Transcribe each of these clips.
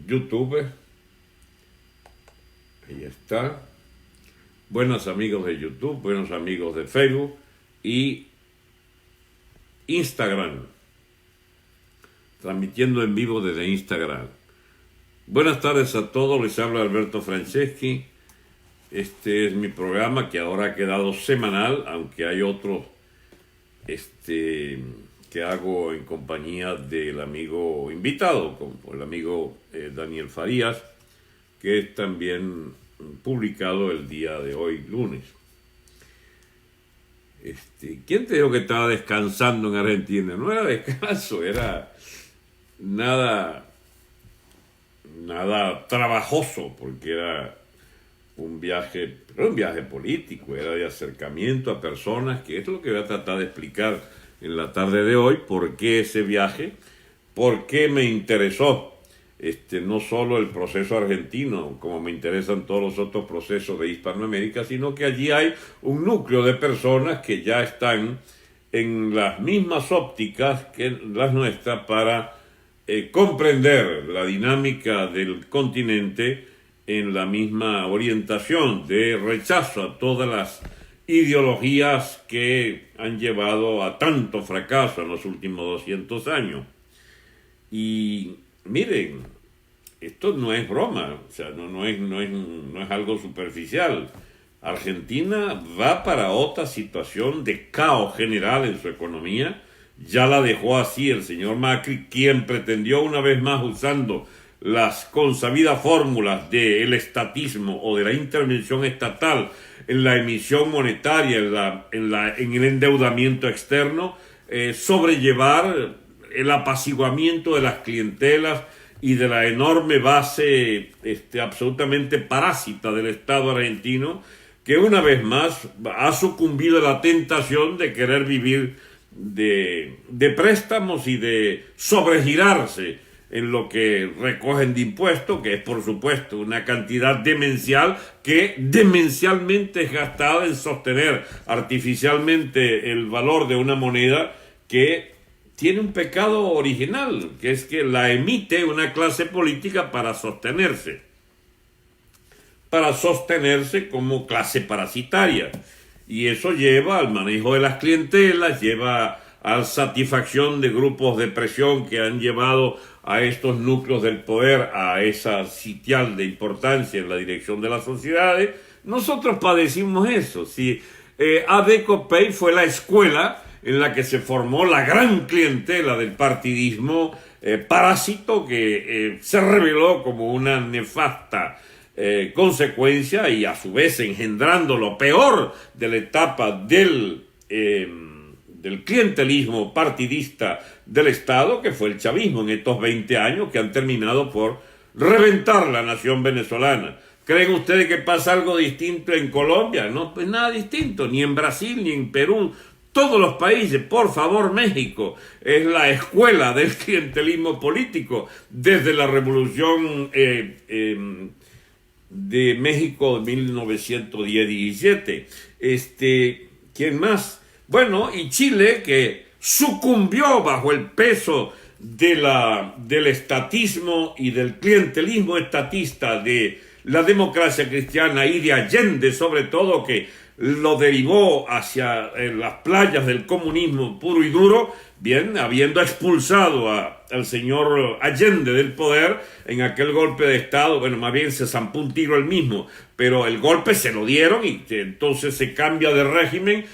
YouTube. Ahí está. Buenos amigos de YouTube, buenos amigos de Facebook y Instagram. Transmitiendo en vivo desde Instagram. Buenas tardes a todos, les habla Alberto Franceschi. Este es mi programa que ahora ha quedado semanal, aunque hay otros que hago en compañía del amigo invitado, como el amigo Daniel Farías, que es también publicado el día de hoy, lunes. ¿Quién te dijo que estaba descansando en Argentina? No era descanso, era nada trabajoso, porque era un viaje político, era de acercamiento a personas, que es lo que voy a tratar de explicar en la tarde de hoy, por qué ese viaje, por qué me interesó no solo el proceso argentino, como me interesan todos los otros procesos de Hispanoamérica, sino que allí hay un núcleo de personas que ya están en las mismas ópticas que las nuestras para comprender la dinámica del continente en la misma orientación de rechazo a todas las ideologías que han llevado a tanto fracaso en los últimos 200 años. Y miren, esto no es broma, o sea, no es algo superficial. Argentina va para otra situación de caos general en su economía. Ya la dejó así el señor Macri, quien pretendió una vez más, usando las consabidas fórmulas del estatismo o de la intervención estatal en la emisión monetaria, en el endeudamiento externo, sobrellevar el apaciguamiento de las clientelas y de la enorme base absolutamente parásita del Estado argentino, que una vez más ha sucumbido a la tentación de querer vivir de préstamos y de sobregirarse en lo que recogen de impuestos, que es por supuesto una cantidad demencial que demencialmente es gastada en sostener artificialmente el valor de una moneda que tiene un pecado original, que es que la emite una clase política para sostenerse como clase parasitaria. Y eso lleva al manejo de las clientelas, lleva a la satisfacción de grupos de presión que han llevado a estos núcleos del poder a esa sitial de importancia en la dirección de las sociedades. Nosotros padecimos eso. Sí. ADECOPEI fue la escuela en la que se formó la gran clientela del partidismo parásito que se reveló como una nefasta consecuencia, y a su vez engendrando lo peor de la etapa del clientelismo partidista del Estado, que fue el chavismo en estos 20 años que han terminado por reventar la nación venezolana. ¿Creen ustedes que pasa algo distinto en Colombia? No, pues nada distinto, ni en Brasil, ni en Perú. Todos los países, por favor, México es la escuela del clientelismo político desde la revolución de México de 1917. ¿Quién más? Bueno, y Chile, que sucumbió bajo el peso del estatismo y del clientelismo estatista de la democracia cristiana y de Allende, sobre todo, que lo derivó hacia las playas del comunismo puro y duro, bien, habiendo expulsado al señor Allende del poder en aquel golpe de Estado. Bueno, más bien se zampó un tiro él mismo, pero el golpe se lo dieron y entonces se cambia de régimen.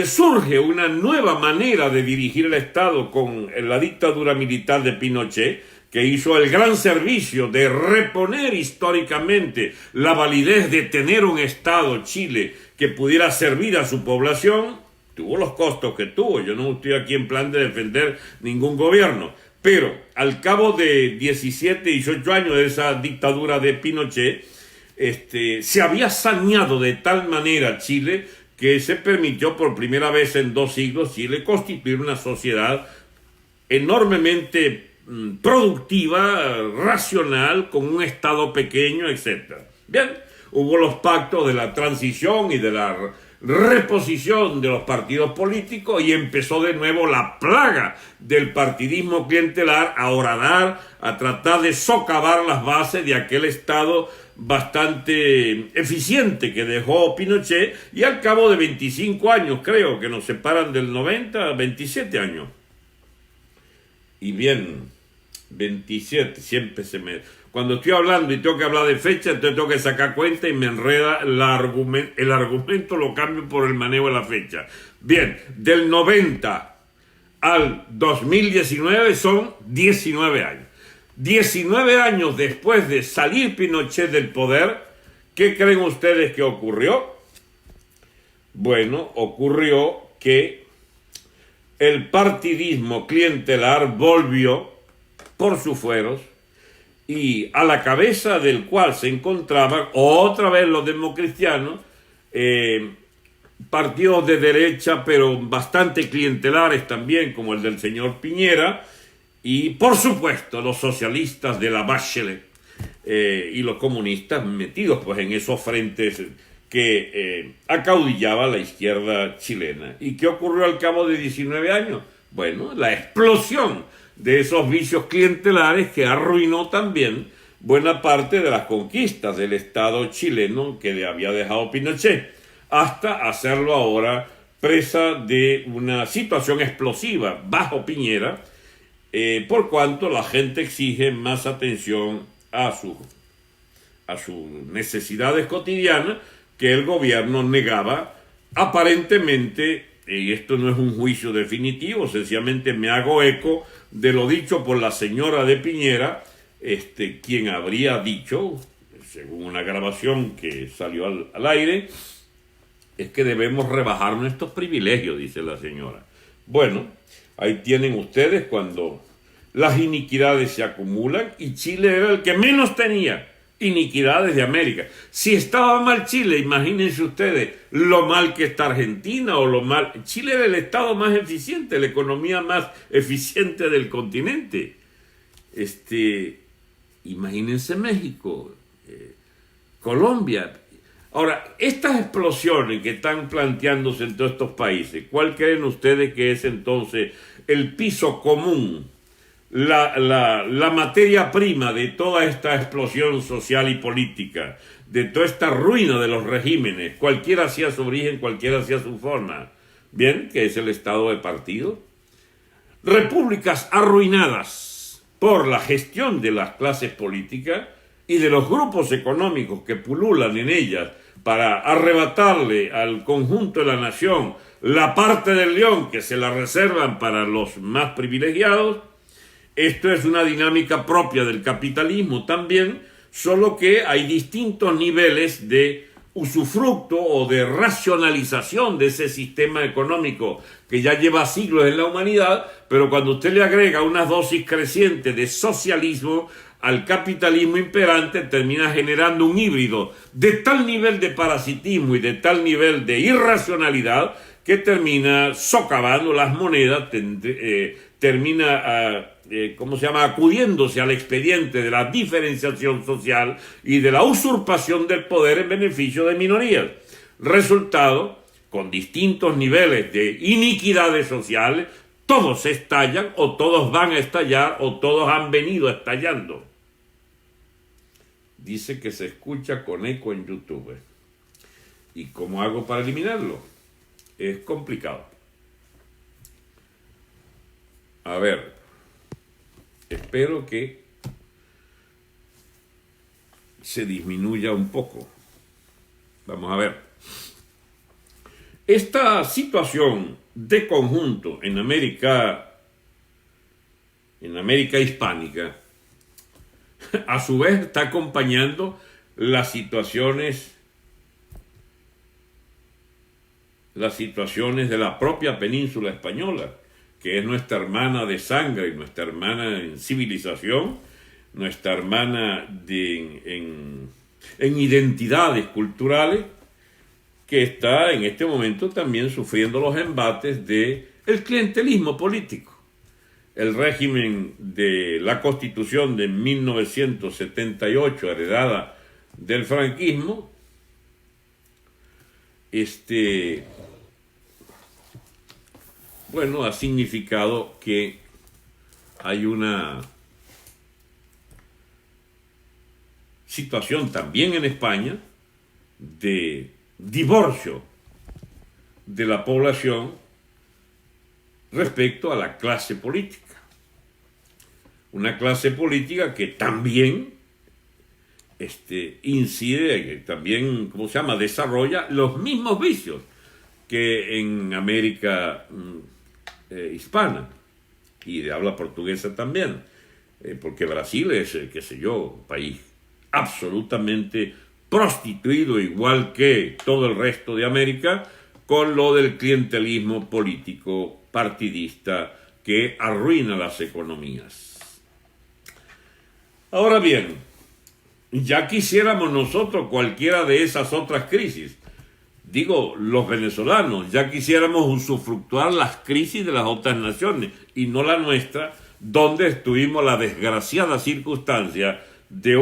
Surge una nueva manera de dirigir el Estado con la dictadura militar de Pinochet, que hizo el gran servicio de reponer históricamente la validez de tener un Estado, Chile, que pudiera servir a su población. Tuvo los costos que tuvo. Yo no estoy aquí en plan de defender ningún gobierno, pero al cabo de 17, 18 años de esa dictadura de Pinochet, se había saneado de tal manera Chile que se permitió por primera vez en 2 siglos Chile constituir una sociedad enormemente productiva, racional, con un Estado pequeño, etc. Bien, hubo los pactos de la transición y de la reposición de los partidos políticos y empezó de nuevo la plaga del partidismo clientelar a horadar, a tratar de socavar las bases de aquel Estado bastante eficiente que dejó Pinochet, y al cabo de 25 años, creo que nos separan del 90 a 27 años. Y bien, 27, siempre cuando estoy hablando y tengo que hablar de fecha, entonces tengo que sacar cuenta y me enreda el argumento, lo cambio por el manejo de la fecha. Bien, del 90 al 2019 son 19 años. 19 años después de salir Pinochet del poder, ¿qué creen ustedes que ocurrió? Bueno, ocurrió que el partidismo clientelar volvió por sus fueros, y a la cabeza del cual se encontraban otra vez los democristianos, partidos de derecha pero bastante clientelares también, como el del señor Piñera, y por supuesto los socialistas de la Bachelet y los comunistas metidos pues en esos frentes que acaudillaba la izquierda chilena. ¿Y qué ocurrió al cabo de 19 años? Bueno, la explosión de esos vicios clientelares que arruinó también buena parte de las conquistas del Estado chileno que le había dejado Pinochet, hasta hacerlo ahora presa de una situación explosiva bajo Piñera, por cuanto la gente exige más atención a sus necesidades cotidianas que el gobierno negaba aparentemente. Y esto no es un juicio definitivo, sencillamente me hago eco de lo dicho por la señora de Piñera, quien habría dicho, según una grabación que salió al aire, es que debemos rebajar nuestros privilegios, dice la señora. Bueno, ahí tienen ustedes cuando las iniquidades se acumulan, y Chile era el que menos tenía iniquidades de América. Si estaba mal Chile, imagínense ustedes lo mal que está Argentina, o lo mal. Chile era el estado más eficiente, la economía más eficiente del continente. Imagínense México, Colombia. Ahora, estas explosiones que están planteándose en todos estos países, ¿cuál creen ustedes que es entonces el piso común? La materia prima de toda esta explosión social y política, de toda esta ruina de los regímenes, cualquiera sea su origen, cualquiera sea su forma, bien, que es el estado de partido. Repúblicas arruinadas por la gestión de las clases políticas y de los grupos económicos que pululan en ellas para arrebatarle al conjunto de la nación la parte del león que se la reservan para los más privilegiados. Esto es una dinámica propia del capitalismo también, solo que hay distintos niveles de usufructo o de racionalización de ese sistema económico que ya lleva siglos en la humanidad, pero cuando usted le agrega una dosis creciente de socialismo al capitalismo imperante, termina generando un híbrido de tal nivel de parasitismo y de tal nivel de irracionalidad que termina socavando las monedas, termina acudiéndose al expediente de la diferenciación social y de la usurpación del poder en beneficio de minorías. Resultado, con distintos niveles de iniquidades sociales, todos estallan, o todos van a estallar, o todos han venido estallando. Dice que se escucha con eco en YouTube. ¿Y cómo hago para eliminarlo? Es complicado. A ver, espero que se disminuya un poco. Vamos a ver. Esta situación de conjunto en América hispánica, a su vez está acompañando las situaciones de la propia península española, que es nuestra hermana de sangre, nuestra hermana en civilización, nuestra hermana en identidades culturales, que está en este momento también sufriendo los embates del clientelismo político. El régimen de la Constitución de 1978, heredada del franquismo, bueno, ha significado que hay una situación también en España de divorcio de la población respecto a la clase política. Una clase política que también incide, que también, desarrolla los mismos vicios que en América hispana y de habla portuguesa también, porque Brasil es, qué sé yo, un país absolutamente prostituido, igual que todo el resto de América, con lo del clientelismo político partidista que arruina las economías. Ahora bien, ya quisiéramos nosotros cualquiera de esas otras crisis. Digo, los venezolanos, ya quisiéramos usufructuar las crisis de las otras naciones y no la nuestra, donde tuvimos la desgraciada circunstancia de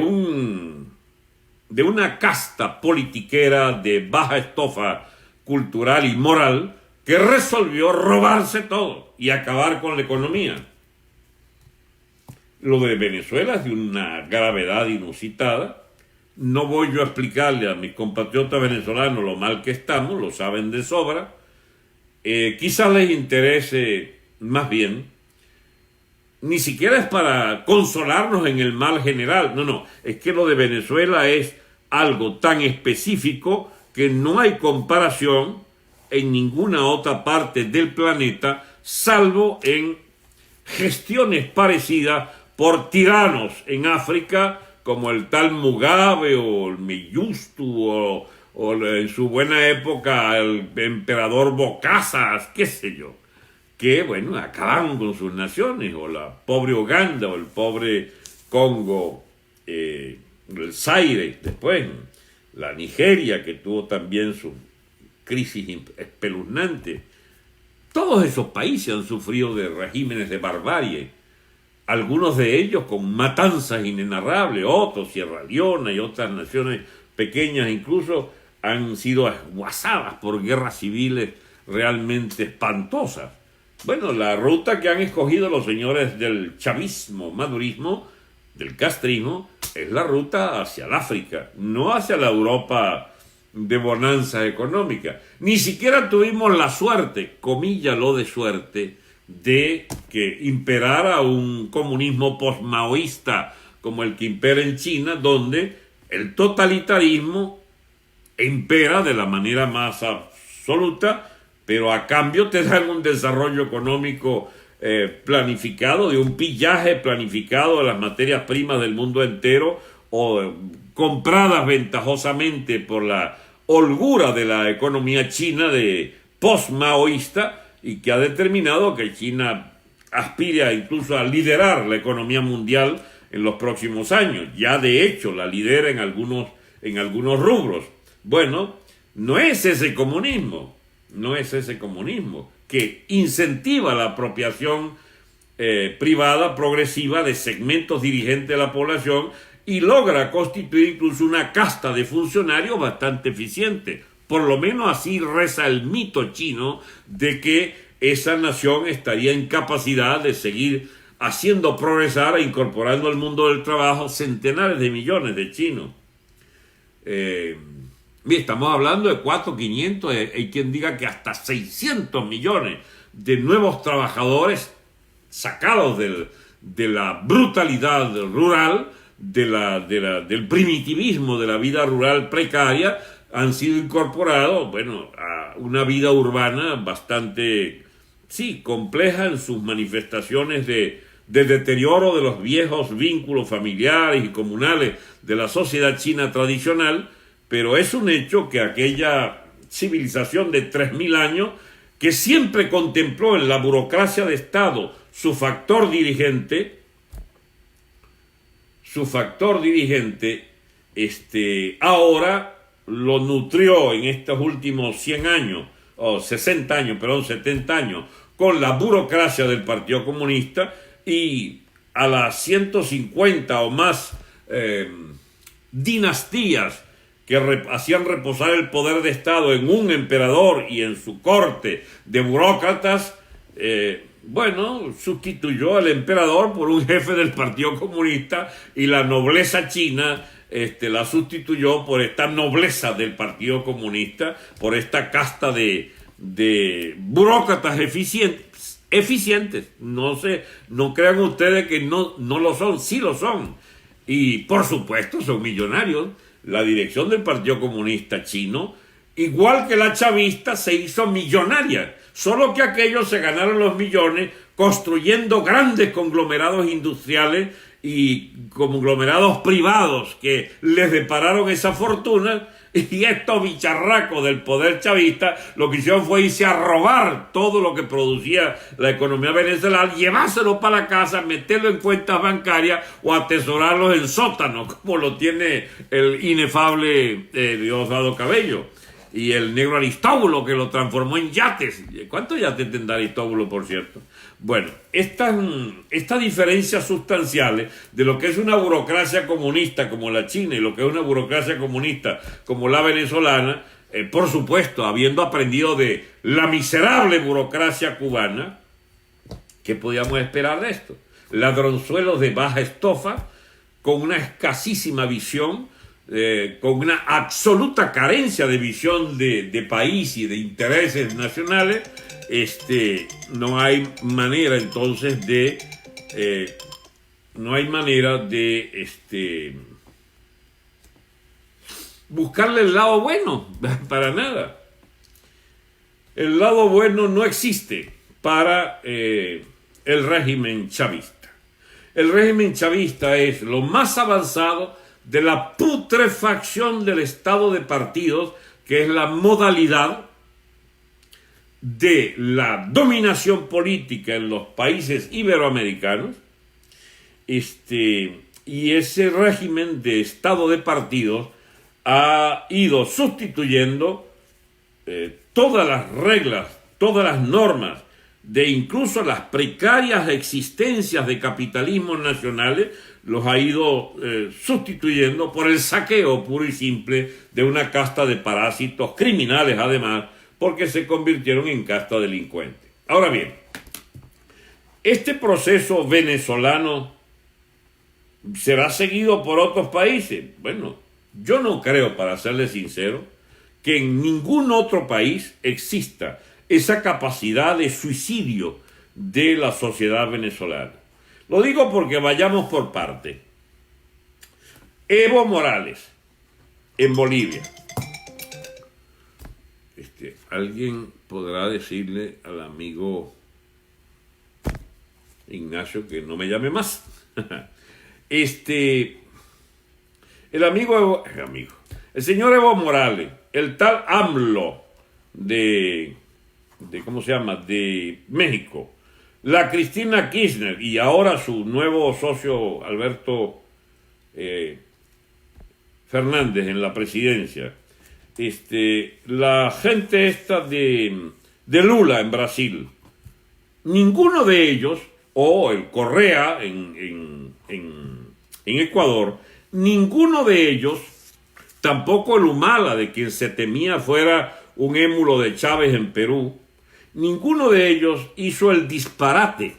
una casta politiquera de baja estofa cultural y moral que resolvió robarse todo y acabar con la economía. Lo de Venezuela es de una gravedad inusitada. No voy yo a explicarle a mis compatriotas venezolanos lo mal que estamos, lo saben de sobra. Quizás les interese más bien, ni siquiera es para consolarnos en el mal general, no, es que lo de Venezuela es algo tan específico que no hay comparación en ninguna otra parte del planeta, salvo en gestiones parecidas por tiranos en África, como el tal Mugabe o el Mengistu o en su buena época el emperador Bokassa, qué sé yo, que bueno, acabaron con sus naciones, o la pobre Uganda o el pobre Congo, el Zaire, después la Nigeria, que tuvo también su crisis espeluznante. Todos esos países han sufrido de regímenes de barbarie, algunos de ellos con matanzas inenarrables, otros, Sierra Leona y otras naciones pequeñas incluso, han sido esguazadas por guerras civiles realmente espantosas. Bueno, la ruta que han escogido los señores del chavismo, madurismo, del castrismo, es la ruta hacia el África, no hacia la Europa de bonanza económica. Ni siquiera tuvimos la suerte, comilla lo de suerte, de que imperara un comunismo posmaoísta como el que impera en China, donde el totalitarismo impera de la manera más absoluta, pero a cambio te dan un desarrollo económico planificado, de un pillaje planificado de las materias primas del mundo entero, o compradas ventajosamente por la holgura de la economía china de post-maoísta, y que ha determinado que China aspira incluso a liderar la economía mundial en los próximos años. Ya de hecho la lidera en algunos rubros. Bueno, no es ese comunismo que incentiva la apropiación privada progresiva de segmentos dirigentes de la población y logra constituir incluso una casta de funcionarios bastante eficiente. Por lo menos así reza el mito chino de que esa nación estaría en capacidad de seguir haciendo progresar e incorporando al mundo del trabajo centenares de millones de chinos. Estamos hablando de 400, 500, hay quien diga que hasta 600 millones de nuevos trabajadores sacados de la brutalidad rural, del primitivismo de la vida rural precaria, han sido incorporados, a una vida urbana bastante, compleja en sus manifestaciones de deterioro de los viejos vínculos familiares y comunales de la sociedad china tradicional, pero es un hecho que aquella civilización de 3.000 años, que siempre contempló en la burocracia de Estado su factor dirigente, ahora lo nutrió en estos últimos 100 años, o 70 años, con la burocracia del Partido Comunista, y a las 150 o más dinastías que hacían reposar el poder de Estado en un emperador y en su corte de burócratas, sustituyó al emperador por un jefe del Partido Comunista, y la nobleza china la sustituyó por esta nobleza del Partido Comunista, por esta casta de burócratas eficientes. No crean ustedes que no lo son, sí lo son. Y por supuesto son millonarios. La dirección del Partido Comunista Chino, igual que la chavista, se hizo millonaria. Solo que aquellos se ganaron los millones construyendo grandes conglomerados industriales y conglomerados privados que les depararon esa fortuna, y estos bicharracos del poder chavista lo que hicieron fue irse a robar todo lo que producía la economía venezolana, llevárselo para la casa, meterlo en cuentas bancarias o atesorarlos en sótanos, como lo tiene el inefable Diosdado Cabello. Y el negro Aristóbulo, que lo transformó en yates. ¿Cuántos yates tendrá Aristóbulo, por cierto? Bueno, estas diferencias sustanciales de lo que es una burocracia comunista como la china y lo que es una burocracia comunista como la venezolana, por supuesto, habiendo aprendido de la miserable burocracia cubana, ¿qué podíamos esperar de esto? Ladronzuelos de baja estofa, con una escasísima visión, con una absoluta carencia de visión de país y de intereses nacionales. No hay manera entonces de buscarle el lado bueno, para nada. El lado bueno no existe para el régimen chavista. El régimen chavista es lo más avanzado de la putrefacción del estado de partidos, que es la modalidad de la dominación política en los países iberoamericanos, y ese régimen de estado de partidos ha ido sustituyendo todas las reglas, todas las normas, de incluso las precarias existencias de capitalismos nacionales, los ha ido sustituyendo por el saqueo puro y simple de una casta de parásitos criminales, además, porque se convirtieron en casta delincuente. Ahora bien, este proceso venezolano será seguido por otros países. Bueno, yo no creo, para serles sincero, que en ningún otro país exista esa capacidad de suicidio de la sociedad venezolana. Lo digo porque vayamos por parte. Evo Morales, en Bolivia. Alguien podrá decirle al amigo Ignacio que no me llame más. El señor Evo Morales, el tal AMLO de México, la Cristina Kirchner y ahora su nuevo socio Alberto Fernández en la presidencia, la gente esta de Lula en Brasil, ninguno de ellos, o el Correa en Ecuador, ninguno de ellos, tampoco el Humala, de quien se temía fuera un émulo de Chávez en Perú, ninguno de ellos hizo el disparate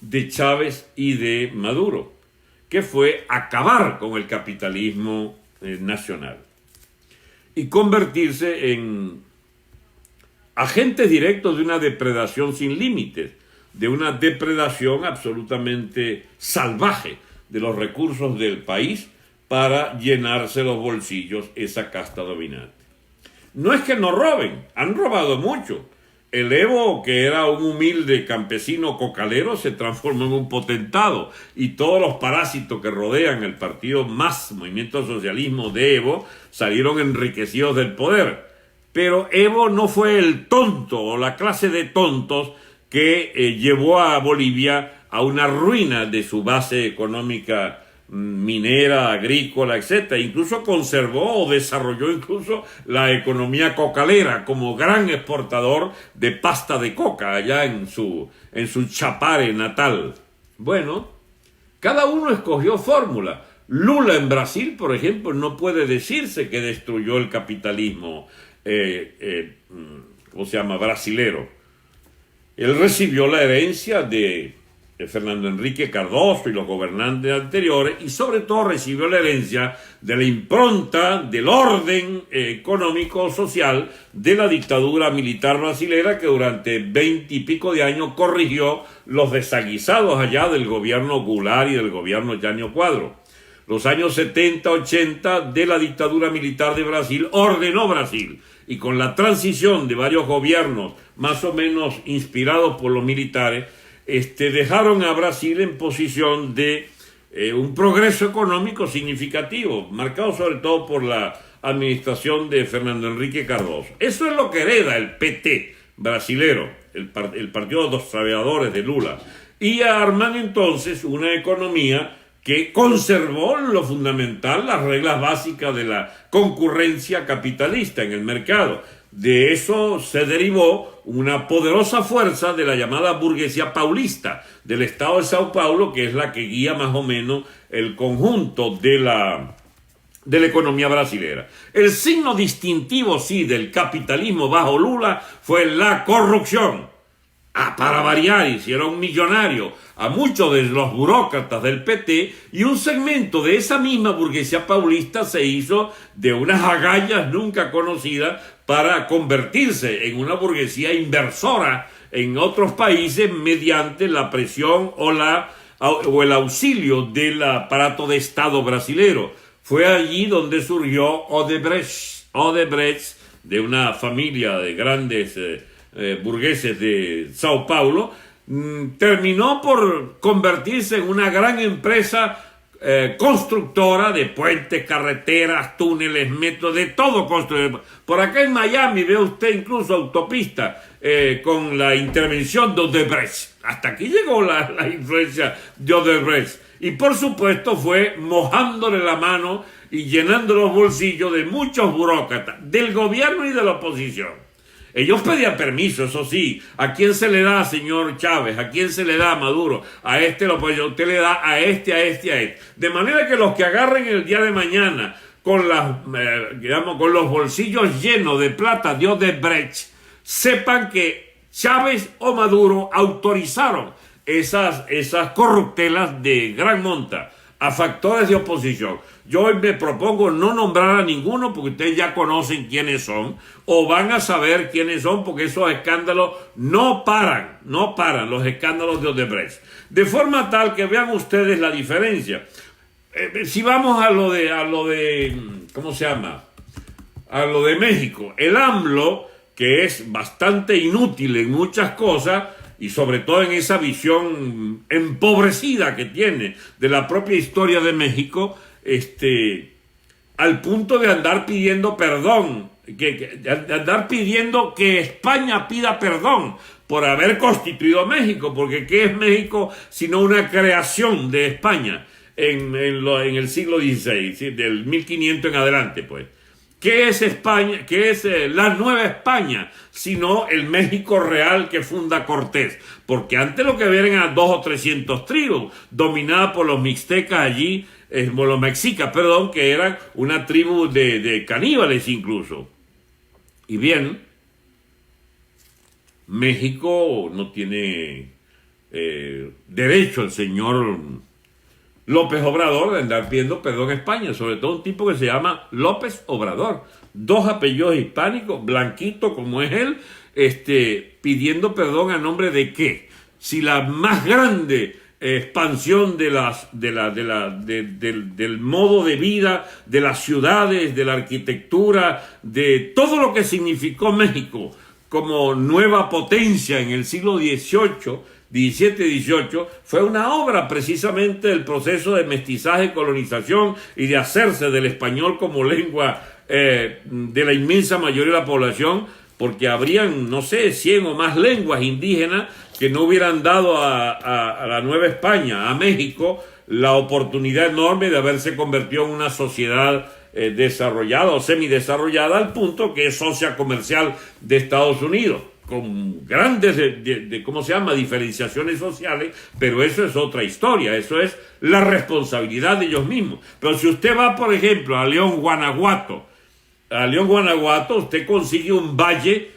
de Chávez y de Maduro, que fue acabar con el capitalismo nacional y convertirse en agentes directos de una depredación sin límites, de una depredación absolutamente salvaje de los recursos del país para llenarse los bolsillos esa casta dominante. No es que no roben, han robado mucho. El Evo, que era un humilde campesino cocalero, se transformó en un potentado, y todos los parásitos que rodean el partido MAS, Movimiento Socialismo de Evo, salieron enriquecidos del poder. Pero Evo no fue el tonto o la clase de tontos que llevó a Bolivia a una ruina de su base económica minera, agrícola, etc. Incluso conservó o desarrolló incluso la economía cocalera como gran exportador de pasta de coca allá en su Chapare natal. Bueno, cada uno escogió fórmula. Lula en Brasil, por ejemplo, no puede decirse que destruyó el capitalismo, ¿cómo se llama?, brasilero. Él recibió la herencia de Fernando Henrique Cardoso y los gobernantes anteriores, y sobre todo recibió la herencia de la impronta del orden económico social de la dictadura militar brasilera, que durante 20 y pico de años corrigió los desaguisados allá del gobierno Goulart y del gobierno Jânio Quadros. Los años 70, 80 de la dictadura militar de Brasil ordenó Brasil, y con la transición de varios gobiernos más o menos inspirados por los militares, dejaron a Brasil en posición de un progreso económico significativo, marcado sobre todo por la administración de Fernando Henrique Cardoso. Eso es lo que hereda el PT brasilero, el Partido de los Trabajadores de Lula, y arman entonces una economía que conservó en lo fundamental las reglas básicas de la concurrencia capitalista en el mercado. De eso se derivó una poderosa fuerza de la llamada burguesía paulista del estado de Sao Paulo, que es la que guía más o menos el conjunto de la economía brasilera. El signo distintivo, sí, del capitalismo bajo Lula fue la corrupción. Para variar, hicieron millonario a muchos de los burócratas del PT, y un segmento de esa misma burguesía paulista se hizo de unas agallas nunca conocidas para convertirse en una burguesía inversora en otros países mediante la presión o el auxilio del aparato de Estado brasilero. Fue allí donde surgió Odebrecht, de una familia de grandes burgueses de Sao Paulo, terminó por convertirse en una gran empresa constructora de puentes, carreteras, túneles, metros, de todo construido. Por acá en Miami ve usted incluso autopista con la intervención de Odebrecht. Hasta aquí llegó la influencia de Odebrecht. Y por supuesto fue mojándole la mano y llenando los bolsillos de muchos burócratas, del gobierno y de la oposición. Ellos pedían permiso, eso sí. ¿A quién se le da, señor Chávez? ¿A quién se le da, Maduro? A usted le da a este. De manera que los que agarren el día de mañana con los bolsillos llenos de plata de Odebrecht, sepan que Chávez o Maduro autorizaron esas corruptelas de gran monta a factores de oposición. Yo hoy me propongo no nombrar a ninguno porque ustedes ya conocen quiénes son o van a saber quiénes son, porque esos escándalos no paran los escándalos de Odebrecht. De forma tal que vean ustedes la diferencia. Si vamos a lo de ¿cómo se llama? A lo de México. El AMLO, que es bastante inútil en muchas cosas, y sobre todo en esa visión empobrecida que tiene de la propia historia de México, al punto de andar pidiendo perdón, de andar pidiendo que España pida perdón por haber constituido México, porque ¿qué es México sino una creación de España en el siglo XVI, ¿sí? Del 1500 en adelante, pues? ¿Qué es España? ¿Qué es la Nueva España? Sino el México real que funda Cortés. Porque antes lo que eran a 200 o 300 tribus, dominadas por los mixtecas allí, los mexicas, perdón, que eran una tribu de caníbales incluso. Y bien, México no tiene derecho el señor López Obrador de andar pidiendo perdón a España, sobre todo un tipo que se llama López Obrador, 2 apellidos hispánicos, blanquito como es él, pidiendo perdón a nombre de ¿qué? Si la más grande expansión del modo de vida, de las ciudades, de la arquitectura, de todo lo que significó México como nueva potencia en el siglo XVII, 17-18, fue una obra precisamente del proceso de mestizaje, colonización y de hacerse del español como lengua de la inmensa mayoría de la población, porque habrían, no sé, 100 o más lenguas indígenas que no hubieran dado a la Nueva España, a México, la oportunidad enorme de haberse convertido en una sociedad desarrollada o semidesarrollada al punto que es socia comercial de Estados Unidos. con grandes, ¿cómo se llama?, diferenciaciones sociales, pero eso es otra historia, eso es la responsabilidad de ellos mismos. Pero si usted va, por ejemplo, a León, Guanajuato, usted consigue un valle,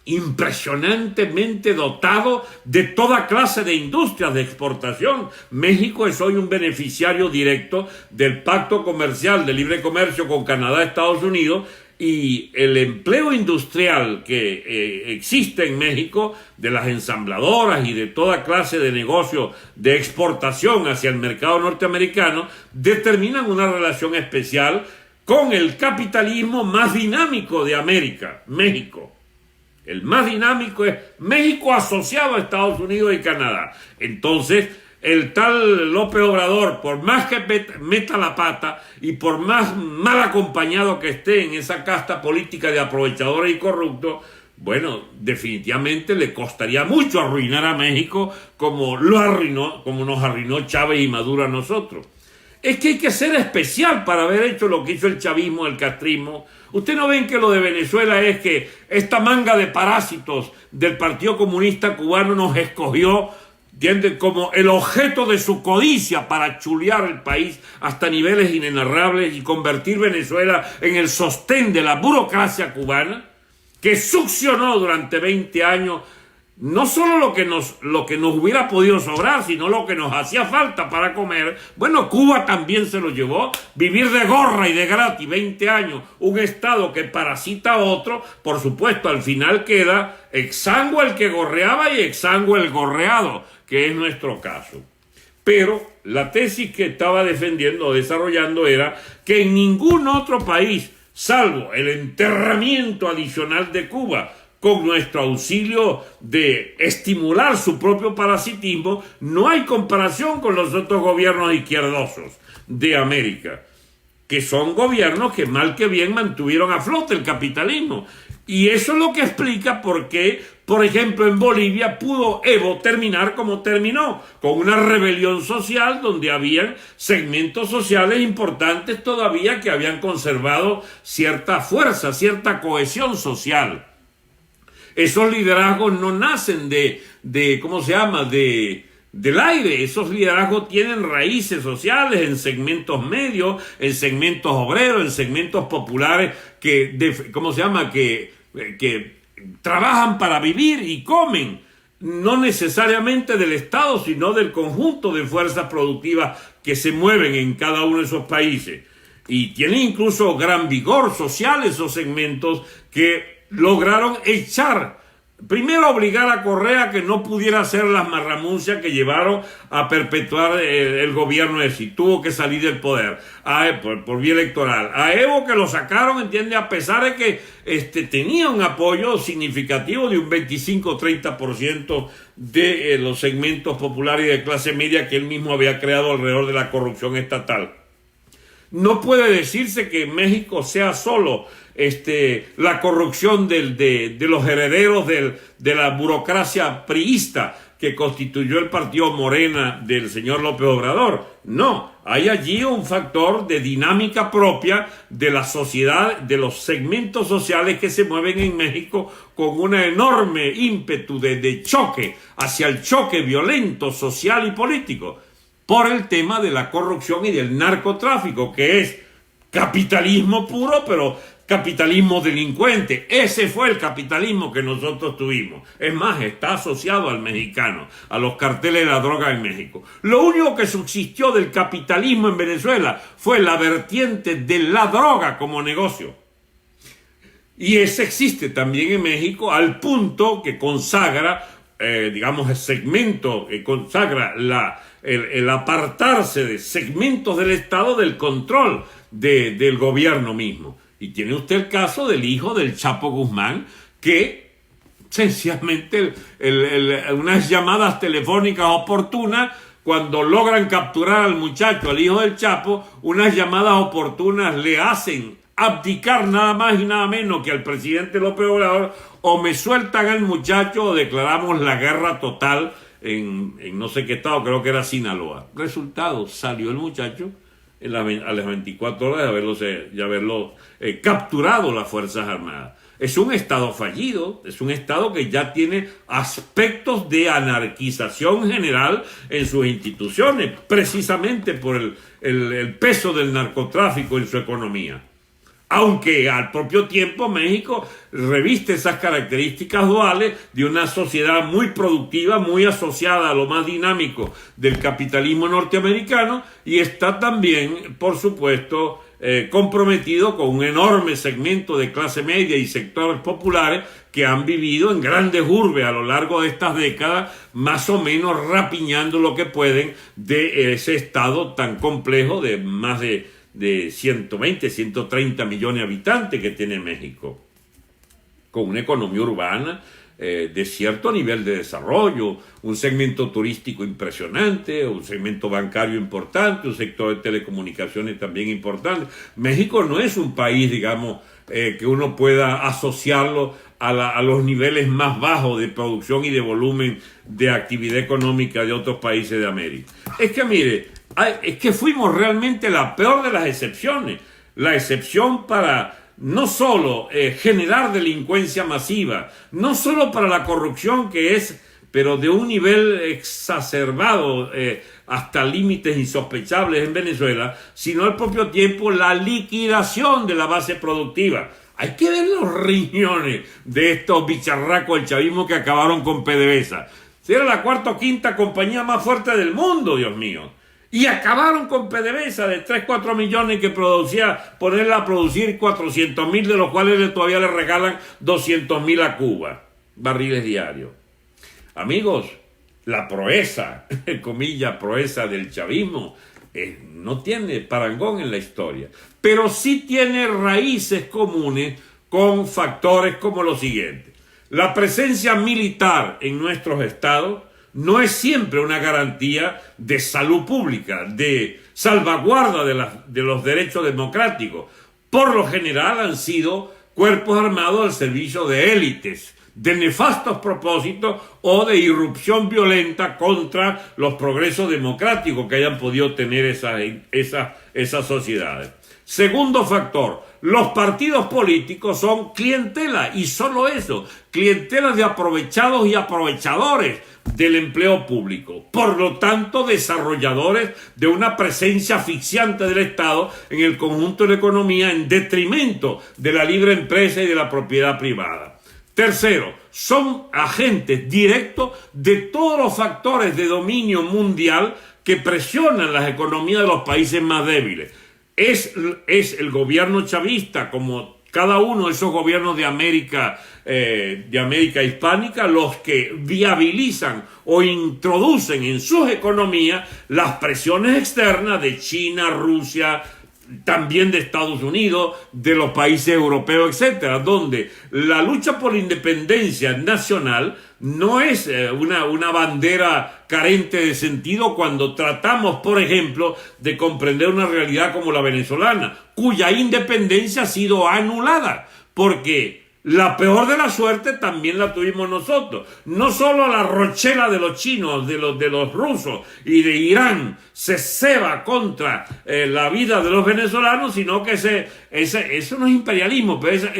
impresionantemente dotado de toda clase de industrias de exportación. México es hoy un beneficiario directo del Pacto Comercial de Libre Comercio con Canadá, Estados Unidos, y el empleo industrial que existe en México, de las ensambladoras y de toda clase de negocios de exportación hacia el mercado norteamericano, determinan una relación especial con el capitalismo más dinámico de América, México. El más dinámico es México asociado a Estados Unidos y Canadá. Entonces, el tal López Obrador, por más que meta la pata y por más mal acompañado que esté en esa casta política de aprovechadores y corruptos, bueno, definitivamente le costaría mucho arruinar a México como nos arruinó Chávez y Maduro a nosotros. Es que hay que ser especial para haber hecho lo que hizo el chavismo, el castrismo. Usted no ven que lo de Venezuela es que esta manga de parásitos del Partido Comunista Cubano nos escogió, ¿entiende?, como el objeto de su codicia para chulear el país hasta niveles inenarrables y convertir Venezuela en el sostén de la burocracia cubana, que succionó durante 20 años no solo lo que nos hubiera podido sobrar, sino lo que nos hacía falta para comer. Bueno, Cuba también se lo llevó. Vivir de gorra y de gratis 20 años, un Estado que parasita a otro, por supuesto, al final queda exangüe el que gorreaba y exangüe el gorreado, que es nuestro caso. Pero la tesis que estaba defendiendo o desarrollando era que en ningún otro país, salvo el enterramiento adicional de Cuba, con nuestro auxilio de estimular su propio parasitismo, no hay comparación con los otros gobiernos izquierdosos de América, que son gobiernos que mal que bien mantuvieron a flote el capitalismo. Y eso es lo que explica por qué, por ejemplo, en Bolivia pudo Evo terminar como terminó, con una rebelión social donde habían segmentos sociales importantes todavía que habían conservado cierta fuerza, cierta cohesión social. Esos liderazgos no nacen del aire. Esos liderazgos tienen raíces sociales en segmentos medios, en segmentos obreros, en segmentos populares que trabajan para vivir y comen, no necesariamente del Estado, sino del conjunto de fuerzas productivas que se mueven en cada uno de esos países. Y tienen incluso gran vigor social esos segmentos que lograron obligar a Correa que no pudiera hacer las marramuncias que llevaron a perpetuar el gobierno de sí. Tuvo que salir del poder por vía electoral. A Evo que lo sacaron, entiende, a pesar de que tenía un apoyo significativo de un 25-30% de los segmentos populares y de clase media que él mismo había creado alrededor de la corrupción estatal. No puede decirse que México sea solo la corrupción de los herederos de la burocracia priista que constituyó el partido Morena del señor López Obrador. No, hay allí un factor de dinámica propia de la sociedad, de los segmentos sociales que se mueven en México con un enorme ímpetu de choque hacia el choque violento, social y político, por el tema de la corrupción y del narcotráfico, que es capitalismo puro, pero capitalismo delincuente. Ese fue el capitalismo que nosotros tuvimos. Es más, está asociado al mexicano, a los carteles de la droga en México. Lo único que subsistió del capitalismo en Venezuela fue la vertiente de la droga como negocio. Y ese existe también en México, al punto que consagra, el segmento que consagra el apartarse de segmentos del Estado del control del gobierno mismo. Y tiene usted el caso del hijo del Chapo Guzmán, que sencillamente unas llamadas telefónicas oportunas, cuando logran capturar al muchacho, al hijo del Chapo, unas llamadas oportunas le hacen abdicar nada más y nada menos que al presidente López Obrador: o me sueltan al muchacho o declaramos la guerra total en no sé qué estado, creo que era Sinaloa. Resultado, salió el muchacho a las 24 horas de haberlo capturado las Fuerzas Armadas. es un Estado fallido, es un Estado que ya tiene aspectos de anarquización general en sus instituciones, precisamente por el peso del narcotráfico en su economía. Aunque al propio tiempo México reviste esas características duales de una sociedad muy productiva, muy asociada a lo más dinámico del capitalismo norteamericano, y está también, por supuesto, comprometido con un enorme segmento de clase media y sectores populares que han vivido en grandes urbes a lo largo de estas décadas, más o menos rapiñando lo que pueden de ese estado tan complejo de más de 120, 130 millones de habitantes que tiene México, con una economía urbana de cierto nivel de desarrollo, un segmento turístico impresionante, un segmento bancario importante, un sector de telecomunicaciones también importante. México no es un país, digamos, que uno pueda asociarlo a los niveles más bajos de producción y de volumen de actividad económica de otros países de América. Es que mire, es que fuimos realmente la peor de las excepciones, la excepción para no solo generar delincuencia masiva, no solo para la corrupción que es, pero de un nivel exacerbado hasta límites insospechables en Venezuela, sino al propio tiempo la liquidación de la base productiva. Hay que ver los riñones de estos bicharracos del chavismo que acabaron con PDVSA. Era la cuarta o quinta compañía más fuerte del mundo, Dios mío. Y acabaron con PDVSA de 3-4 millones que producía, ponerla a producir 400,000, de los cuales todavía le regalan 200,000 a Cuba, barriles diarios. Amigos, la proeza, comillas, proeza del chavismo, no tiene parangón en la historia, pero sí tiene raíces comunes con factores como los siguientes. La presencia militar en nuestros estados no es siempre una garantía de salud pública, de salvaguarda de los derechos democráticos. Por lo general han sido cuerpos armados al servicio de élites, de nefastos propósitos o de irrupción violenta contra los progresos democráticos que hayan podido tener esas sociedades. Segundo factor, los partidos políticos son clientela, y solo eso, clientela de aprovechados y aprovechadores del empleo público, por lo tanto desarrolladores de una presencia asfixiante del Estado en el conjunto de la economía en detrimento de la libre empresa y de la propiedad privada. Tercero, son agentes directos de todos los factores de dominio mundial que presionan las economías de los países más débiles. Es el gobierno chavista, como cada uno de esos gobiernos de América hispánica, los que viabilizan o introducen en sus economías las presiones externas de China, Rusia, también de Estados Unidos, de los países europeos, etcétera, donde la lucha por la independencia nacional no es una bandera carente de sentido cuando tratamos, por ejemplo, de comprender una realidad como la venezolana, cuya independencia ha sido anulada, porque la peor de la suerte también la tuvimos nosotros. No solo la rochela de los chinos, de los rusos y de Irán se ceba contra la vida de los venezolanos, sino que eso no es imperialismo, pero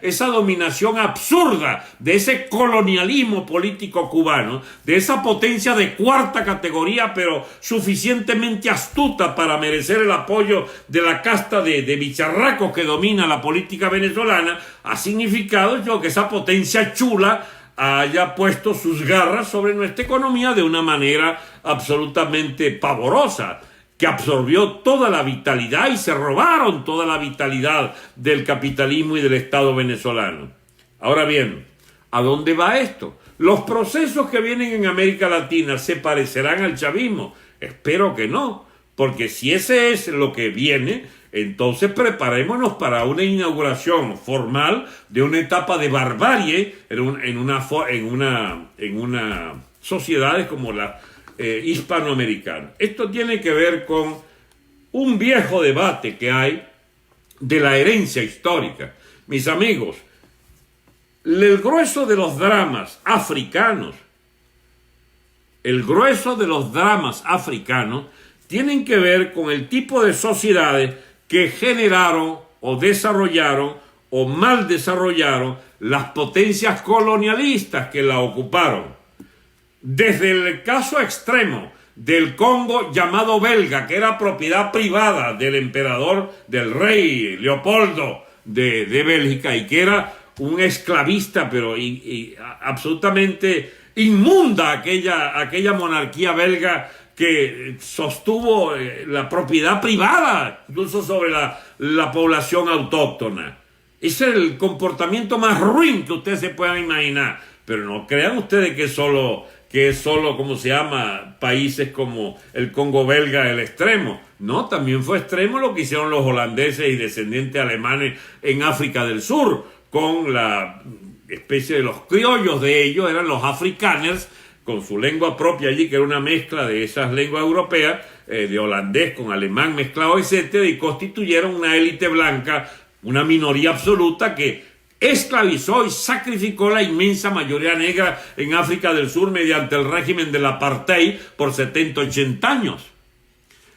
esa dominación absurda de ese colonialismo político cubano, de esa potencia de cuarta categoría, pero suficientemente astuta para merecer el apoyo de la casta de bicharracos que domina la política venezolana, ha significado que esa potencia chula haya puesto sus garras sobre nuestra economía de una manera absolutamente pavorosa, que absorbió toda la vitalidad y se robaron toda la vitalidad del capitalismo y del Estado venezolano. Ahora bien, ¿a dónde va esto? ¿Los procesos que vienen en América Latina se parecerán al chavismo? Espero que no, porque si ese es lo que viene, entonces preparémonos para una inauguración formal de una etapa de barbarie en una sociedades como la hispanoamericana. Esto tiene que ver con un viejo debate que hay de la herencia histórica. Mis amigos, el grueso de los dramas africanos, tienen que ver con el tipo de sociedades que generaron o desarrollaron o mal desarrollaron las potencias colonialistas que la ocuparon, desde el caso extremo del Congo llamado belga, que era propiedad privada del emperador, del rey Leopoldo de Bélgica, y que era un esclavista, pero absolutamente inmunda aquella monarquía belga que sostuvo la propiedad privada, incluso sobre la población autóctona. Ese es el comportamiento más ruin que ustedes se puedan imaginar. Pero no crean ustedes que es solo, ¿cómo se llama?, países como el Congo belga el extremo. No, también fue extremo lo que hicieron los holandeses y descendientes alemanes en África del Sur, con la especie de los criollos de ellos, eran los afrikaners, con su lengua propia allí, que era una mezcla de esas lenguas europeas, de holandés con alemán mezclado, etcétera, y constituyeron una élite blanca, una minoría absoluta que esclavizó y sacrificó la inmensa mayoría negra en África del Sur mediante el régimen del apartheid por 70, 80 años.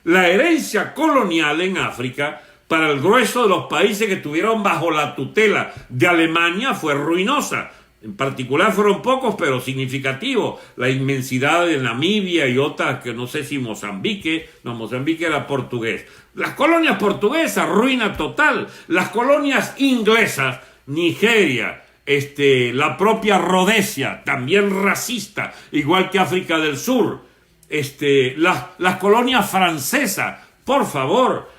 La herencia colonial en África, para el grueso de los países que estuvieron bajo la tutela de Alemania, fue ruinosa. En particular fueron pocos, pero significativos. La inmensidad de Namibia y otras, que no sé si Mozambique era portugués. Las colonias portuguesas, ruina total. Las colonias inglesas, Nigeria, la propia Rodesia, también racista, igual que África del Sur. Las colonias francesas, por favor,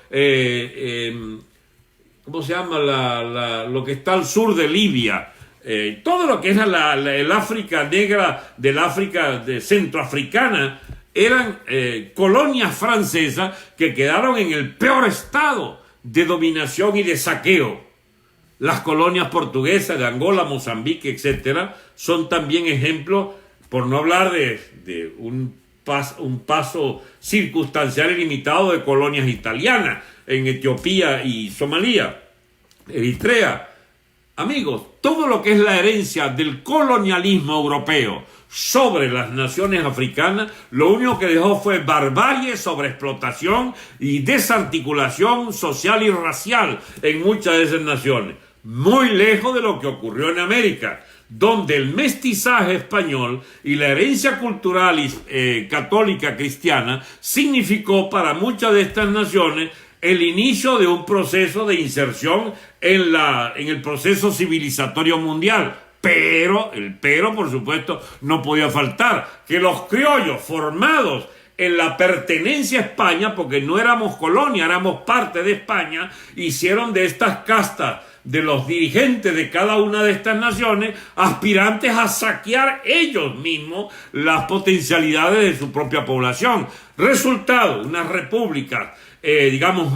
¿cómo se llama? Lo que está al sur de Libia. Todo lo que es el África negra, del África centroafricana, eran colonias francesas que quedaron en el peor estado de dominación y de saqueo. Las colonias portuguesas de Angola, Mozambique, etcétera, son también ejemplos, por no hablar de un paso circunstancial y limitado de colonias italianas en Etiopía y Somalia, Eritrea. Amigos, todo lo que es la herencia del colonialismo europeo sobre las naciones africanas, lo único que dejó fue barbarie, sobreexplotación y desarticulación social y racial en muchas de esas naciones. Muy lejos de lo que ocurrió en América, donde el mestizaje español y la herencia cultural católica cristiana significó para muchas de estas naciones el inicio de un proceso de inserción en el proceso civilizatorio mundial. Pero, por supuesto, no podía faltar que los criollos formados en la pertenencia a España, porque no éramos colonia, éramos parte de España, hicieron de estas castas de los dirigentes de cada una de estas naciones aspirantes a saquear ellos mismos las potencialidades de su propia población. Resultado, unas repúblicas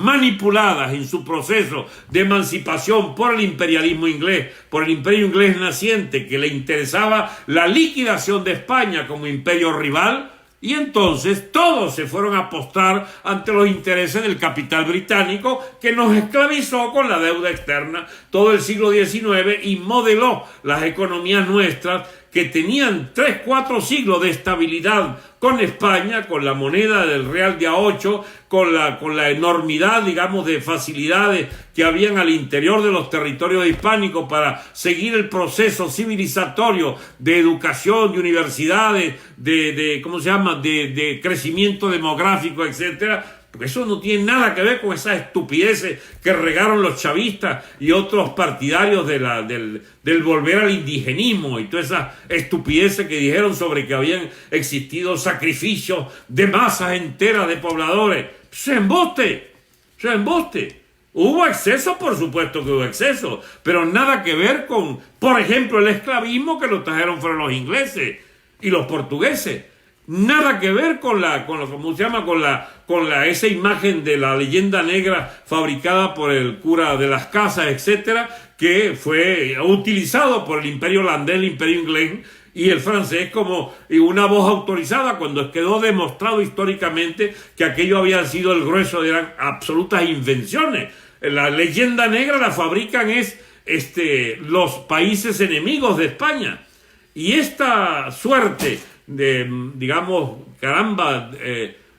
manipuladas en su proceso de emancipación por el imperialismo inglés, por el imperio inglés naciente, que le interesaba la liquidación de España como imperio rival, y entonces todos se fueron a apostar ante los intereses del capital británico, que nos esclavizó con la deuda externa todo el siglo XIX y modeló las economías nuestras, que tenían 3, 4 siglos de estabilidad con España, con la moneda del real de A8, con la enormidad, de facilidades que habían al interior de los territorios hispánicos para seguir el proceso civilizatorio de educación, de universidades, de crecimiento demográfico, etcétera. Porque eso no tiene nada que ver con esas estupideces que regaron los chavistas y otros partidarios del volver al indigenismo y todas esas estupideces que dijeron sobre que habían existido sacrificios de masas enteras de pobladores. ¡Eso es embuste! ¡Eso es embuste! Hubo exceso, por supuesto que hubo exceso, pero nada que ver con, por ejemplo, el esclavismo que lo trajeron fueron los ingleses y los portugueses. Nada que ver con esa imagen de la leyenda negra fabricada por el cura de las casas, etcétera, que fue utilizado por el imperio holandés, el imperio inglés y el francés como una voz autorizada, cuando quedó demostrado históricamente que aquello había sido el grueso, eran absolutas invenciones. La leyenda negra la fabrican los países enemigos de España, y esta suerte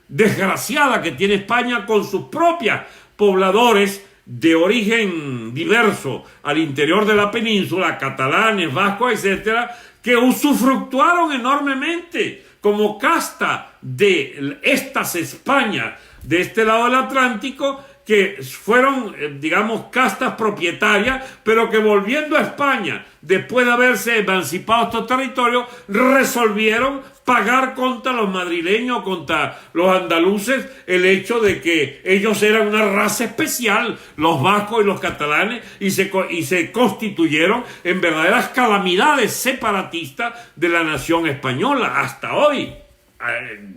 desgraciada que tiene España con sus propios pobladores, de origen diverso al interior de la península, catalanes, vascos, etcétera, que usufructuaron enormemente como casta de estas Españas de este lado del Atlántico, que fueron, digamos, castas propietarias, pero que volviendo a España, después de haberse emancipado estos territorios, resolvieron pagar contra los madrileños, contra los andaluces, el hecho de que ellos eran una raza especial, los vascos y los catalanes, y se constituyeron en verdaderas calamidades separatistas de la nación española hasta hoy.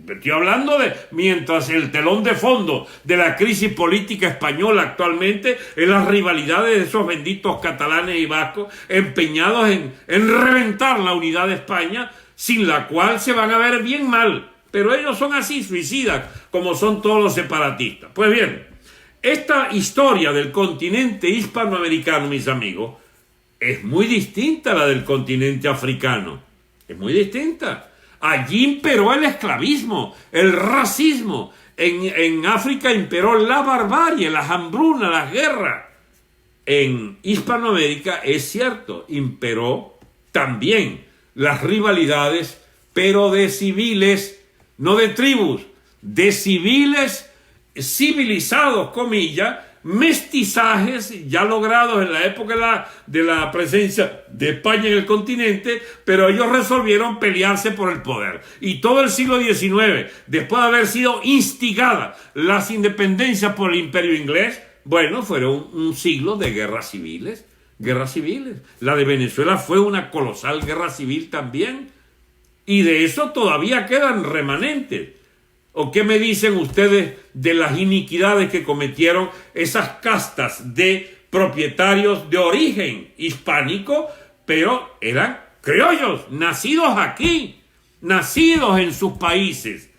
Estoy hablando de mientras el telón de fondo de la crisis política española actualmente es las rivalidades de esos benditos catalanes y vascos empeñados en reventar la unidad de España, sin la cual se van a ver bien mal, pero ellos son así, suicidas, como son todos los separatistas. Pues bien, esta historia del continente hispanoamericano, mis amigos, es muy distinta a la del continente africano, es muy distinta. Allí imperó el esclavismo, el racismo. En África imperó la barbarie, las hambrunas, las guerras. En Hispanoamérica, es cierto, imperó también las rivalidades, pero de civiles, no de tribus, de civiles civilizados, comillas, mestizajes ya logrados en la época de la presencia de España en el continente, pero ellos resolvieron pelearse por el poder. Y todo el siglo XIX, después de haber sido instigadas las independencias por el imperio inglés, bueno, fueron un siglo de guerras civiles. Guerras civiles. La de Venezuela fue una colosal guerra civil también. Y de eso todavía quedan remanentes. ¿O qué me dicen ustedes de las iniquidades que cometieron esas castas de propietarios de origen hispánico, pero eran criollos, nacidos aquí, nacidos en sus países?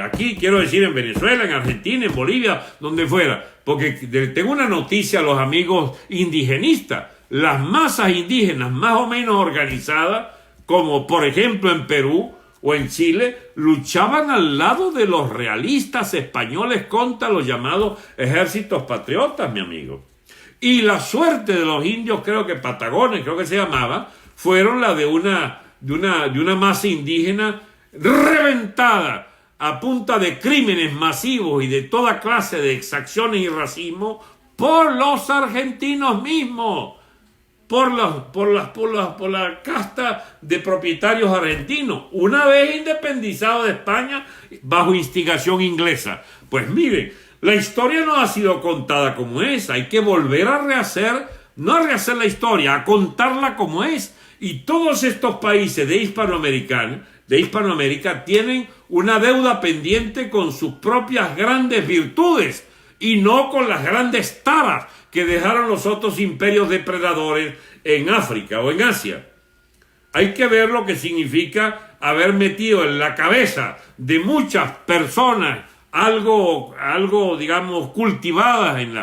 Aquí quiero decir en Venezuela, en Argentina, en Bolivia, donde fuera, porque tengo una noticia a los amigos indigenistas. Las masas indígenas más o menos organizadas, como por ejemplo en Perú o en Chile, luchaban al lado de los realistas españoles contra los llamados ejércitos patriotas, mi amigo. Y la suerte de los indios, creo que patagones, creo que se llamaba, fueron la de una masa indígena reventada a punta de crímenes masivos y de toda clase de exacciones y racismo por los argentinos mismos, por la casta de propietarios argentinos, una vez independizado de España bajo instigación inglesa. Pues miren, la historia no ha sido contada como es, hay que volver a rehacer, no a rehacer la historia, a contarla como es. Y todos estos países de Hispanoamérica tienen una deuda pendiente con sus propias grandes virtudes y no con las grandes taras que dejaron los otros imperios depredadores en África o en Asia. Hay que ver lo que significa haber metido en la cabeza de muchas personas algo digamos, cultivadas en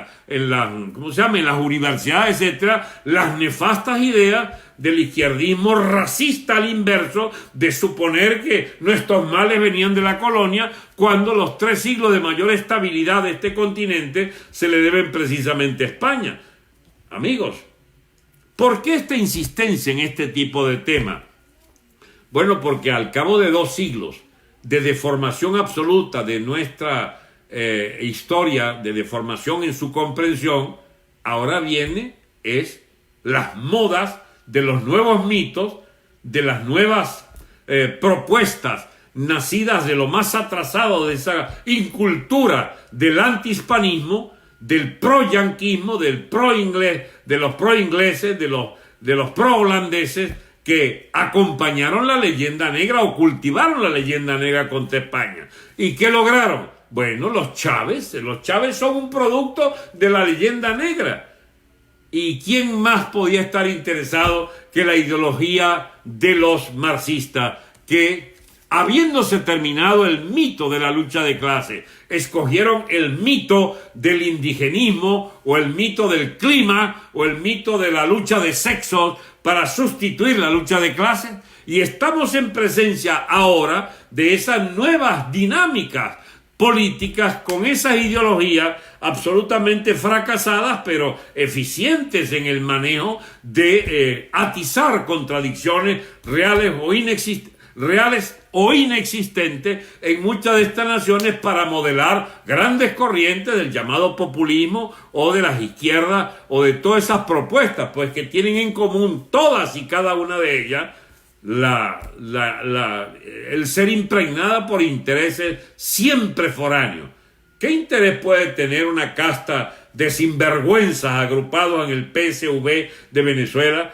las universidades, etcétera, las nefastas ideas del izquierdismo racista al inverso, de suponer que nuestros males venían de la colonia, cuando los 3 siglos de mayor estabilidad de este continente se le deben precisamente a España. Amigos, ¿por qué esta insistencia en este tipo de tema? Bueno, porque al cabo de 2 siglos de deformación absoluta de nuestra historia, de deformación en su comprensión, ahora viene las modas de los nuevos mitos, de las nuevas propuestas nacidas de lo más atrasado de esa incultura del antihispanismo, del pro-yanquismo, del pro-inglés, de los pro-ingleses, de los pro-holandeses, que acompañaron la leyenda negra o cultivaron la leyenda negra contra España. ¿Y qué lograron? Bueno, los Chávez son un producto de la leyenda negra. ¿Y quién más podía estar interesado que la ideología de los marxistas, que, habiéndose terminado el mito de la lucha de clase, escogieron el mito del indigenismo o el mito del clima o el mito de la lucha de sexos para sustituir la lucha de clases? Y estamos en presencia ahora de esas nuevas dinámicas políticas con esas ideologías absolutamente fracasadas, pero eficientes en el manejo de atizar contradicciones reales o inexistentes en muchas de estas naciones para modelar grandes corrientes del llamado populismo o de las izquierdas o de todas esas propuestas, pues que tienen en común todas y cada una de ellas el ser impregnada por intereses siempre foráneos. ¿Qué interés puede tener una casta de sinvergüenzas agrupados en el PSV de Venezuela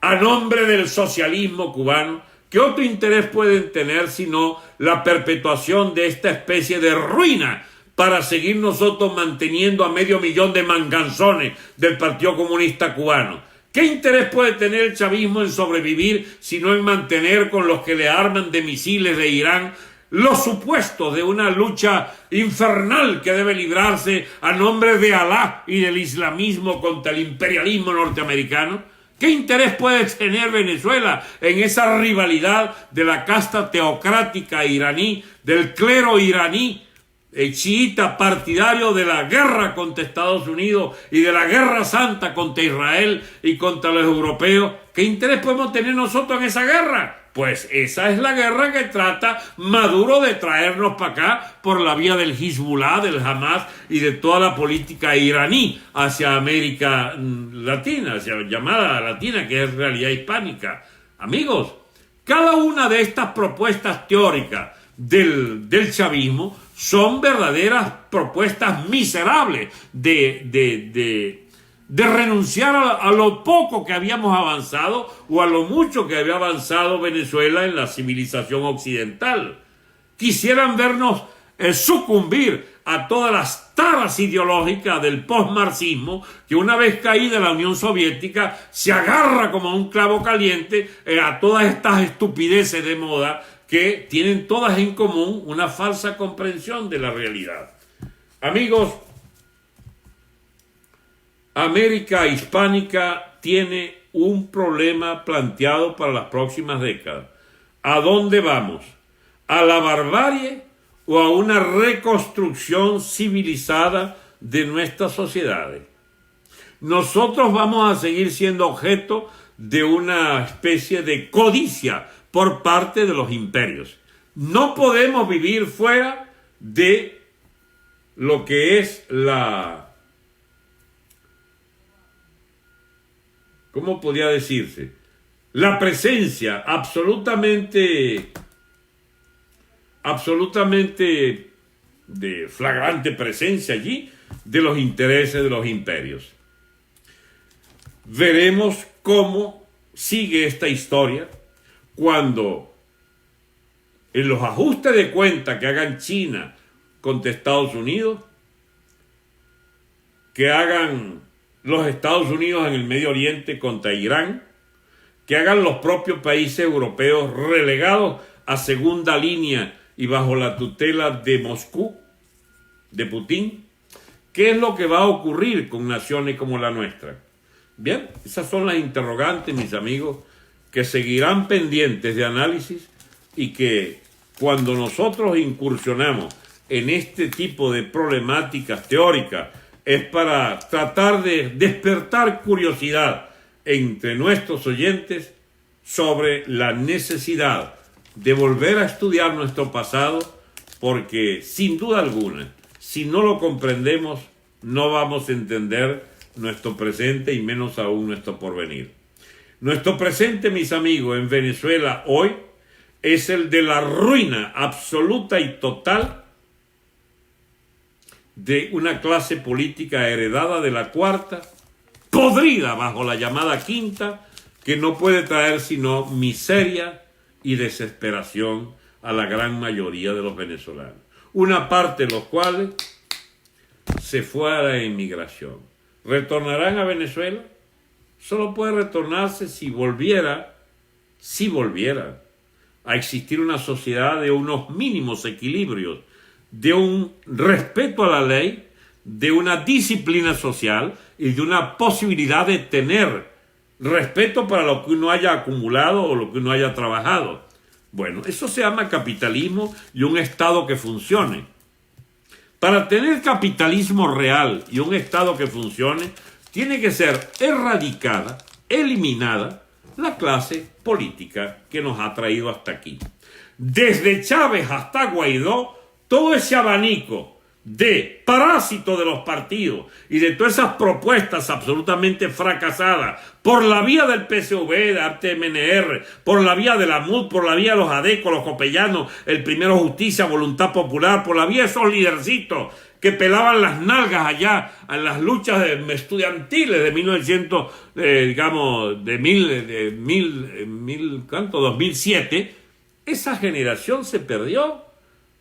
a nombre del socialismo cubano? ¿Qué otro interés pueden tener sino la perpetuación de esta especie de ruina para seguir nosotros manteniendo a 500.000 de manganzones del Partido Comunista Cubano? ¿Qué interés puede tener el chavismo en sobrevivir sino en mantener con los que le arman de misiles de Irán los supuestos de una lucha infernal que debe librarse a nombre de Alá y del islamismo contra el imperialismo norteamericano? ¿Qué interés puede tener Venezuela en esa rivalidad de la casta teocrática iraní, del clero iraní, chiita partidario de la guerra contra Estados Unidos y de la guerra santa contra Israel y contra los europeos? ¿Qué interés podemos tener nosotros en esa guerra? Pues esa es la guerra que trata Maduro de traernos para acá por la vía del Hezbollah, del Hamas y de toda la política iraní hacia América Latina, hacia la llamada latina, que es realidad hispánica. Amigos, cada una de estas propuestas teóricas del chavismo son verdaderas propuestas miserables de renunciar a lo poco que habíamos avanzado o a lo mucho que había avanzado Venezuela en la civilización occidental. Quisieran vernos sucumbir a todas las taras ideológicas del postmarxismo que una vez caída la Unión Soviética se agarra como un clavo caliente a todas estas estupideces de moda que tienen todas en común una falsa comprensión de la realidad. Amigos, América hispánica tiene un problema planteado para las próximas décadas. ¿A dónde vamos? ¿A la barbarie o a una reconstrucción civilizada de nuestras sociedades? Nosotros vamos a seguir siendo objeto de una especie de codicia por parte de los imperios. No podemos vivir fuera de lo que es ¿cómo podría decirse? La presencia absolutamente de flagrante presencia allí de los intereses de los imperios. Veremos cómo sigue esta historia cuando en los ajustes de cuenta que hagan China contra Estados Unidos, que hagan los Estados Unidos en el Medio Oriente contra Irán, que hagan los propios países europeos relegados a segunda línea y bajo la tutela de Moscú, de Putin. ¿Qué es lo que va a ocurrir con naciones como la nuestra? Bien, esas son las interrogantes, mis amigos, que seguirán pendientes de análisis y que cuando nosotros incursionamos en este tipo de problemáticas teóricas es para tratar de despertar curiosidad entre nuestros oyentes sobre la necesidad de volver a estudiar nuestro pasado, porque sin duda alguna, si no lo comprendemos, no vamos a entender nuestro presente y menos aún nuestro porvenir. Nuestro presente, mis amigos, en Venezuela hoy es el de la ruina absoluta y total de una clase política heredada de la cuarta, podrida bajo la llamada quinta, que no puede traer sino miseria y desesperación a la gran mayoría de los venezolanos. Una parte de los cuales se fue a la emigración. ¿Retornarán a Venezuela? Solo puede retornarse si volviera a existir una sociedad de unos mínimos equilibrios, de un respeto a la ley, de una disciplina social y de una posibilidad de tener respeto para lo que uno haya acumulado o lo que uno haya trabajado. Bueno, eso se llama capitalismo y un Estado que funcione. Para tener capitalismo real y un Estado que funcione, tiene que ser erradicada, eliminada, la clase política que nos ha traído hasta aquí. Desde Chávez hasta Guaidó, todo ese abanico de parásitos de los partidos y de todas esas propuestas absolutamente fracasadas por la vía del PSV, de ARTE-MNR, por la vía de la MUD, por la vía de los ADECO, los copellanos, el Primero Justicia, Voluntad Popular, por la vía de esos lidercitos que pelaban las nalgas allá en las luchas estudiantiles de 2007, esa generación se perdió.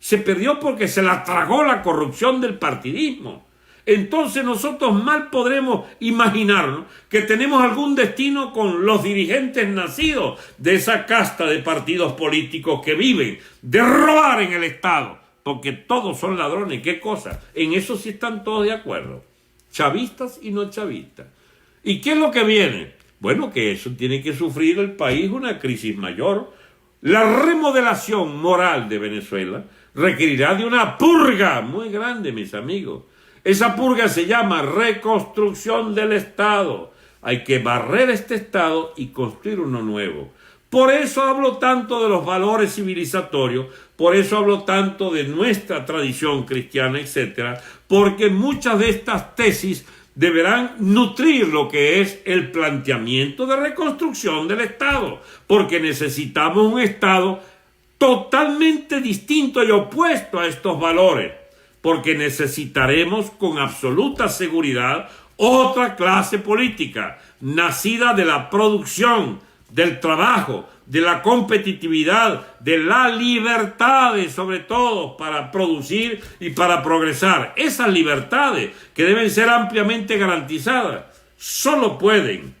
Se perdió porque se la tragó la corrupción del partidismo. Entonces nosotros mal podremos imaginarnos que tenemos algún destino con los dirigentes nacidos de esa casta de partidos políticos que viven de robar en el Estado, porque todos son ladrones. ¿Qué cosa? En eso sí están todos de acuerdo, chavistas y no chavistas. ¿Y qué es lo que viene? Bueno, que eso tiene que sufrir el país una crisis mayor. La remodelación moral de Venezuela requerirá de una purga muy grande, mis amigos. Esa purga se llama reconstrucción del Estado. Hay que barrer este Estado y construir uno nuevo. Por eso hablo tanto de los valores civilizatorios, por eso hablo tanto de nuestra tradición cristiana, etcétera, porque muchas de estas tesis deberán nutrir lo que es el planteamiento de reconstrucción del Estado, porque necesitamos un Estado totalmente distinto y opuesto a estos valores, porque necesitaremos con absoluta seguridad otra clase política, nacida de la producción, del trabajo, de la competitividad, de la libertad, sobre todo para producir y para progresar. Esas libertades que deben ser ampliamente garantizadas solo pueden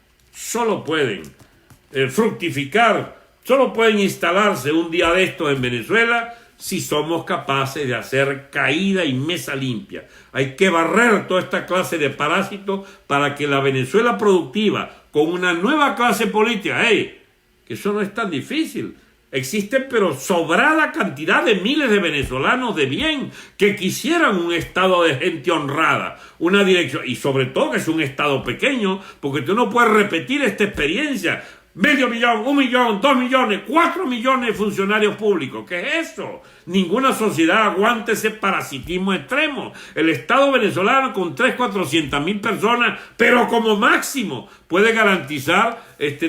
fructificar, solo pueden instalarse un día de estos en Venezuela si somos capaces de hacer caída y mesa limpia. Hay que barrer toda esta clase de parásitos para que la Venezuela productiva, con una nueva clase política, que eso no es tan difícil. Existen pero sobrada cantidad de miles de venezolanos de bien que quisieran un Estado de gente honrada, una dirección, y sobre todo que es un Estado pequeño, porque tú no puedes repetir esta experiencia. 500,000, 1,000,000, 2,000,000, 4,000,000 de funcionarios públicos. ¿Qué es eso? Ninguna sociedad aguanta ese parasitismo extremo. El Estado venezolano con 300,000, 400,000 personas, pero como máximo puede garantizar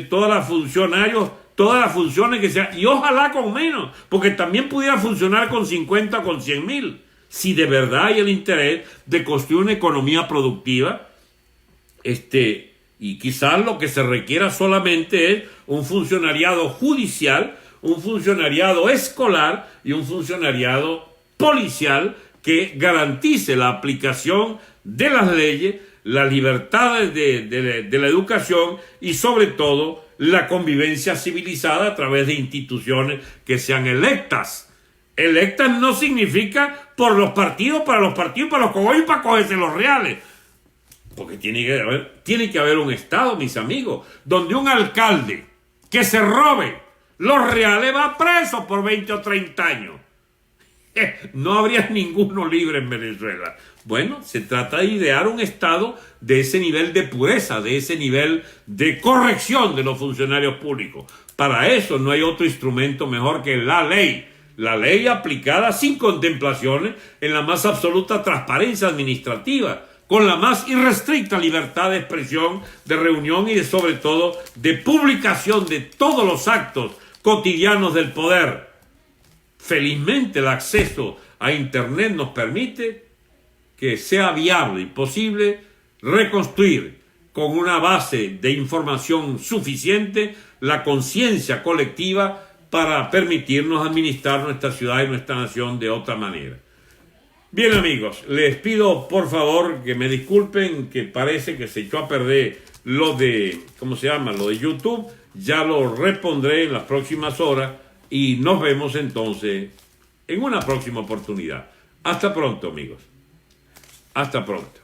todas las funciones que sean, y ojalá con menos, porque también pudiera funcionar con 50 o con 100,000, si de verdad hay el interés de construir una economía productiva, y quizás lo que se requiera solamente es un funcionariado judicial, un funcionariado escolar y un funcionariado policial que garantice la aplicación de las leyes, las libertades de la educación y sobre todo la convivencia civilizada a través de instituciones que sean electas. Electas no significa por los partidos, para los cogollos y para cogerse los reales. Porque tiene que haber un Estado, mis amigos, donde un alcalde que se robe los reales va preso por 20 o 30 años. No habría ninguno libre en Venezuela. Bueno, se trata de idear un Estado de ese nivel de pureza, de ese nivel de corrección de los funcionarios públicos. Para eso no hay otro instrumento mejor que la ley. La ley aplicada sin contemplaciones, en la más absoluta transparencia administrativa, con la más irrestricta libertad de expresión, de reunión y sobre todo de publicación de todos los actos cotidianos del poder. Felizmente el acceso a Internet nos permite que sea viable y posible reconstruir con una base de información suficiente la conciencia colectiva para permitirnos administrar nuestra ciudad y nuestra nación de otra manera. Bien, amigos, les pido por favor que me disculpen, que parece que se echó a perder lo de, lo de YouTube. Ya lo repondré en las próximas horas y nos vemos entonces en una próxima oportunidad. Hasta pronto, amigos. Hasta pronto.